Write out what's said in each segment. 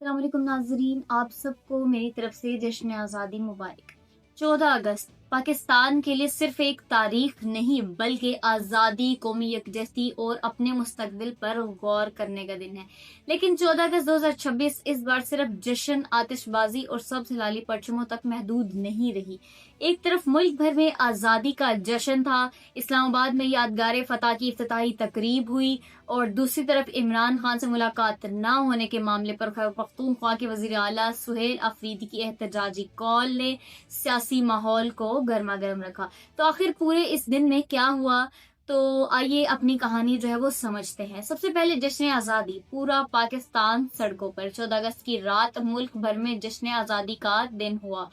अस्सलाम वालेकुम नाज़रीन, आप सबको मेरी तरफ से जश्न आज़ादी मुबारक। 14 अगस्त पाकिस्तान के लिए सिर्फ एक तारीख नहीं बल्कि आज़ादी, कौमी यकजहती और अपने मुस्तकबिल पर गौर करने का दिन है। लेकिन 14 अगस्त 2026 इस बार सिर्फ जश्न, आतिशबाजी और सब्ज हिलाली परचमों तक महदूद नहीं रही। एक तरफ मुल्क भर में आज़ादी का जश्न था, इस्लामाबाद में यादगार फतह की इफ्तिताही तकरीब हुई और दूसरी तरफ इमरान खान से मुलाकात न होने के मामले पर खैबर पख्तूनख्वा के वजीर आला सुहेल अफरीदी की एहतजाजी कॉल ने सियासी माहौल को गर्मा गर्म रखा। तो आखिर पूरे इस दिन में क्या हुआ, तो आइए अपनी कहानी जो है वो समझते हैं। सबसे पहले जश्न आज़ादी, पूरा पाकिस्तान सड़कों पर। 14 अगस्त की रात मुल्क भर में जश्न आज़ादी का दिन हुआ।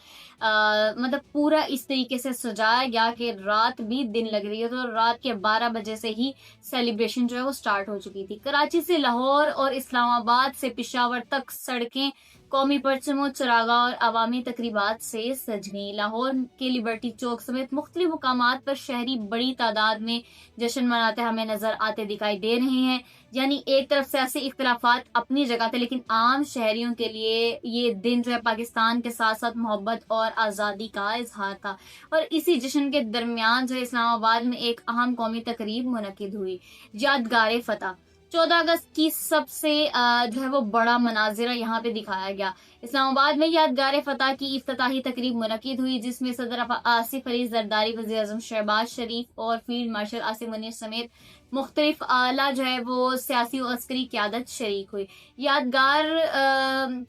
मतलब पूरा इस तरीके से सजाया गया कि रात भी दिन लग रही है। तो रात के 12 बजे से ही सेलिब्रेशन जो है वो स्टार्ट हो चुकी थी। कराची से लाहौर और इस्लामाबाद से पेशावर तक सड़कें कौमी परचमों, चरागाह और अवामी तकरीबात से सज गई। लाहौर के लिबर्टी चौक समेत मुख्तलिफ मुकामात पर शहरी बड़ी तादाद में जश्न मनाते हमें नजर आते दिखाई दे रहे हैं। यानी एक तरफ सियासी इख्तलाफात अपनी जगह थे, लेकिन आम शहरियों के लिए ये दिन जो है पाकिस्तान के साथ साथ मोहब्बत और आज़ादी का इजहार था। और इसी जश्न के दरमियान जो है इस्लामाबाद में एक अहम कौमी तकरीब मुनक्किद हुई, यादगार फतह। 14 अगस्त की सबसे जो है वो बड़ा मनाजिरा यहाँ पे दिखाया गया। इस्लामाबाद में यादगार फतह की इफ्तिताही तकरीब मुनक्किद हुई, जिसमें सदर आसिफ अली जरदारी, वज़ीर आज़म शहबाज शरीफ और फील्ड मार्शल आसिम मुनीर समेत मुख्तलिफ आला जो है वो सियासी और अस्करी क़यादत शरीक हुई। यादगार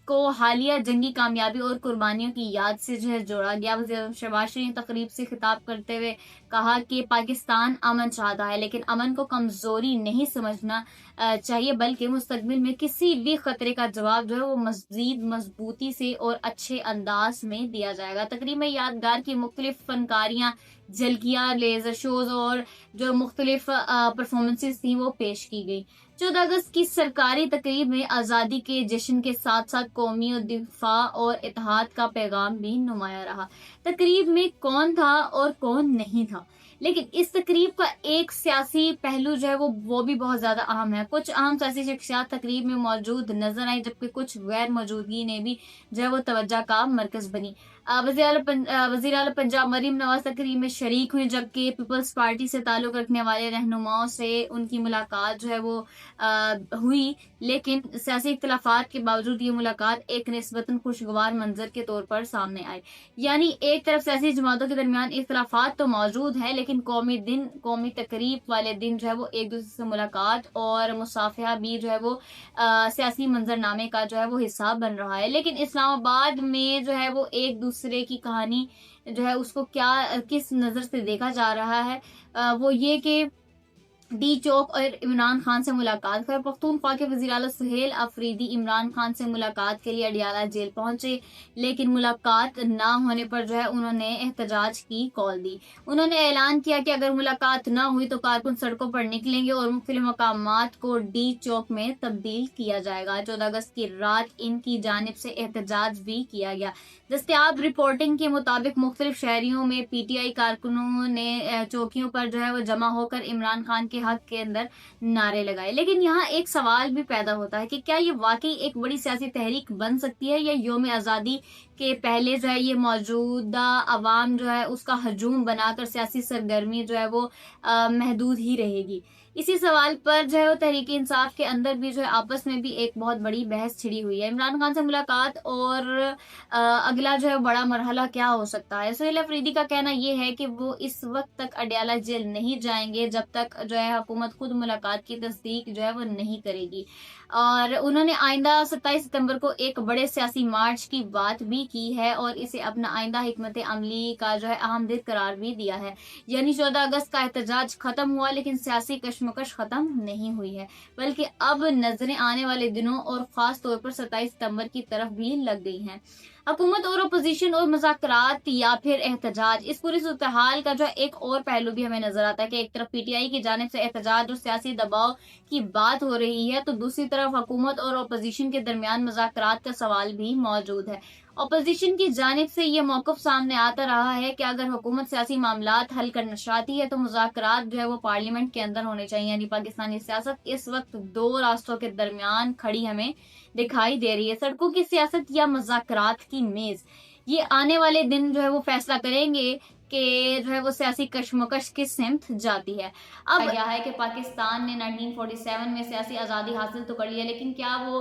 को हालिया जंगी कामयाबी और कुर्बानियों की याद से जो है जोड़ा गया। वज़ीर आज़म शहबाज शरीफ ने तकरीब से खिताब करते हुए कहा कि पाकिस्तान अमन चाहता है, लेकिन अमन को कमजोरी नहीं समझना चाहिए, बल्कि मुस्तकबिल में किसी भी खतरे का जवाब जो है वो मजीद मजबूती से और अच्छे अंदाज में दिया जाएगा। तकरीब में यादगार की मुख्तलिफ फनकारियां, झलकियां, लेजर शोज और जो मुख्तलिफ परफॉर्मेंसेस थी वो पेश की गई। 14 अगस्त की सरकारी तकरीब में आज़ादी के जश्न के साथ साथ कौमी और दिफा और इत्तेहाद का पैगाम भी नुमाया रहा। तकरीब में कौन था और कौन नहीं था, लेकिन इस तकरीब का एक सियासी पहलू जो है वो भी बहुत ज्यादा अहम है। कुछ अहम सियासी शख्सियात तकरीब में मौजूद नजर आई, जबकि कुछ गैर मौजूदगी ने भी जो है वो तवज्जो का मरकज बनी। वज़ीर आला पंजाब मरीम नवाज तकरीब में शरीक हुई, जबकि पीपल्स पार्टी से ताल्लुक रखने वाले रहनुमाओं से उनकी मुलाकात जो है वो हुई। लेकिन सियासी इख्तलाफात के बावजूद ये मुलाकात एक निस्बतन खुशगवार मंजर के तौर पर सामने आई। यानी एक तरफ सियासी जमातों के दरमियान इख्तलाफात तो मौजूद है, लेकिन कौमी तकरीब वाले दिन जो है वो एक दूसरे से मुलाकात और मुसाफिहा भी जो है वो सियासी मंजरनामे का जो है वो हिस्सा बन रहा है। लेकिन इस्लामाबाद में जो है वो एक दूसरे की कहानी जो है उसको किस नज़र से देखा जा रहा है, वो ये कि डी चौक और इमरान खान से मुलाकात। खैबर पख्तूनख्वा के वज़ीर आला सुहेल अफरीदी इमरान खान से मुलाकात के लिए अडियाला जेल पहुंचे, लेकिन मुलाकात ना होने पर जो है उन्होंने एहतजाज की कॉल दी। उन्होंने ऐलान किया कि अगर मुलाकात ना हुई तो कारकुन सड़कों पर निकलेंगे और मुख्तलिफ मकामात को डी चौक में तब्दील किया जाएगा। 14 अगस्त की रात इनकी जानिब से एहतजाज भी किया गया। दस्तयाब रिपोर्टिंग के मुताबिक मुख्तलिफ शहरियों में PTI कारकुनों ने चौकियों पर जो है वो जमा होकर इमरान खान के हक के अंदर नारे लगाए। लेकिन यहाँ एक सवाल भी पैदा होता है कि क्या ये वाकई एक बड़ी सियासी तहरीक बन सकती है, या यौम आज़ादी के पहले जो है ये मौजूदा अवाम जो है उसका हजूम बनाकर सियासी सरगर्मी जो है वो महदूद ही रहेगी। इसी सवाल पर जो है वो तहरीक इंसाफ के अंदर भी जो है आपस में भी एक बहुत बड़ी बहस छिड़ी हुई है। इमरान खान से मुलाकात और अगला जो है बड़ा मरहला क्या हो सकता है। सुहेल अफरीदी का कहना यह है कि वो इस वक्त तक अडियाला जेल नहीं जाएंगे जब तक जो है हुकूमत खुद मुलाकात की तस्दीक जो है वो नहीं करेगी। और उन्होंने आइंदा 27 सितंबर को एक बड़े सियासी मार्च की बात भी की है और इसे अपना आइंदा हिकमत अमली का जो है अहम दिन करार भी दिया है। यानी 14 अगस्त का एहतजाज खत्म हुआ, लेकिन सियासी कशमकश खत्म नहीं हुई है, बल्कि अब नजरें आने वाले दिनों और खास तौर पर 27 सितंबर की तरफ भी लग गई हैं। हुकूमत और अपोजिशन और मुज़ाकरात या फिर एहतजाज, इस पूरी सूरत हाल का जो एक और पहलू भी हमें नजर आता है कि एक तरफ PTI की जानिब से एहतजाज और सियासी दबाव की बात हो रही है, तो दूसरी तरफ हुकूमत और अपोजिशन के दरमियान मुज़ाकरात का सवाल भी मौजूद है। अपोजिशन की जानिब से ये मौक़िफ़ सामने आता रहा है कि अगर हुकूमत सियासी मामलात हल करना चाहती है तो मुज़ाकरात जो है वो पार्लियामेंट के अंदर होने चाहिए। यानी पाकिस्तानी सियासत इस वक्त दो रास्तों के दरमियान खड़ी हमें दिखाई दे रही है, सड़कों की सियासत या मुज़ाकरात की मेज़। ये आने वाले दिन जो है वो फैसला करेंगे कि जो है वो सियासी कशमकश किस सिमत जाती है। अब क्या है कि पाकिस्तान ने 1947 में सियासी आज़ादी हासिल तो कर लिया, लेकिन क्या वो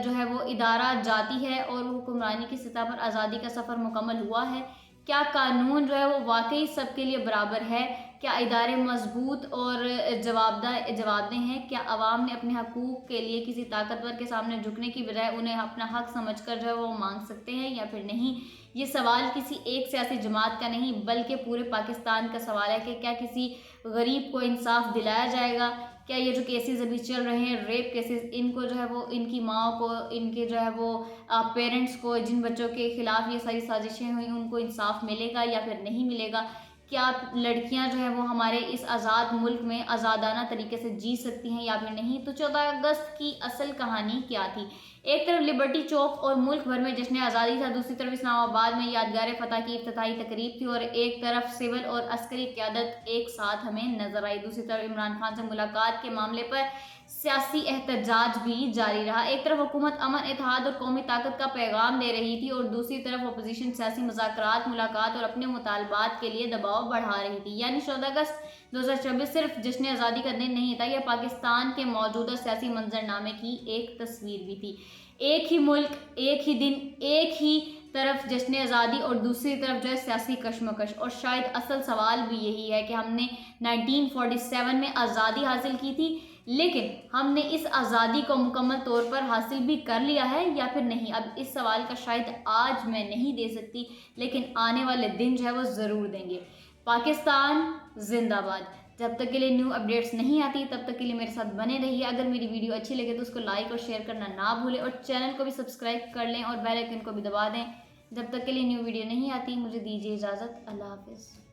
जो है वो इदारा जाती है और वो हुक्मरानी की सतह पर आज़ादी का सफ़र मुकम्मल हुआ है? क्या कानून जो है वो वाकई सबके लिए बराबर है? क्या इदारे मजबूत और जवाबदेह हैं? क्या अवाम ने अपने हकूक़ के लिए किसी ताकतवर के सामने झुकने की बजाय उन्हें अपना हक समझकर जो है वो मांग सकते हैं या फिर नहीं? ये सवाल किसी एक सियासी जमात का नहीं बल्कि पूरे पाकिस्तान का सवाल है कि क्या किसी गरीब को इंसाफ दिलाया जाएगा? क्या ये जो केसेस अभी चल रहे हैं, रेप केसेस, इनको जो है वो इनकी माओ को, इनके जो है वो पेरेंट्स को, जिन बच्चों के खिलाफ ये सारी साजिशें हुई, उनको इंसाफ मिलेगा या फिर नहीं मिलेगा? क्या लड़कियां जो है वो हमारे इस आज़ाद मुल्क में आज़ादाना तरीके से जी सकती हैं या फिर नहीं? तो 14 अगस्त की असल कहानी क्या थी? एक तरफ लिबर्टी चौक और मुल्क भर में जश्न आज़ादी था, दूसरी तरफ इस्लामाबाद में यादगार फतह की इफ्तिताही तकरीब थी और एक तरफ सिविल और अस्करी क़यादत एक साथ हमें नजर आई। दूसरी तरफ इमरान खान से मुलाकात के मामले पर सियासी एहतजाज भी जारी रहा। एक तरफ हुकूमत अमन, इत्तेहाद और कौमी ताकत का पैगाम दे रही थी और दूसरी तरफ अपोजिशन सियासी मुज़ाकरात, मुलाकात और अपने मुतालबात के लिए दबाव बढ़ा रही थी। यानी 14 अगस्त 2024 सिर्फ जश्न आज़ादी का दिन नहीं था, यह पाकिस्तान के मौजूदा सियासी मंजरनामे की एक तस्वीर भी थी। एक ही मुल्क, एक ही दिन, एक ही तरफ जश्न आज़ादी और दूसरी तरफ जो है सियासी कशमकश। और शायद असल सवाल भी यही है कि हमने 1947 में आज़ादी हासिल की थी, लेकिन हमने इस आज़ादी को मुकम्मल तौर पर हासिल भी कर लिया है या फिर नहीं? अब इस सवाल का शायद आज मैं नहीं दे सकती, लेकिन आने वाले दिन जो है वो ज़रूर देंगे। पाकिस्तान जिंदाबाद। जब तक के लिए न्यू अपडेट्स नहीं आती तब तक के लिए मेरे साथ बने रहिए। अगर मेरी वीडियो अच्छी लगे तो उसको लाइक और शेयर करना ना भूलें और चैनल को भी सब्सक्राइब कर लें और बेल आइकन को भी दबा दें। जब तक के लिए न्यू वीडियो नहीं आती, मुझे दीजिए इजाज़त। अल्लाह हाफिज़।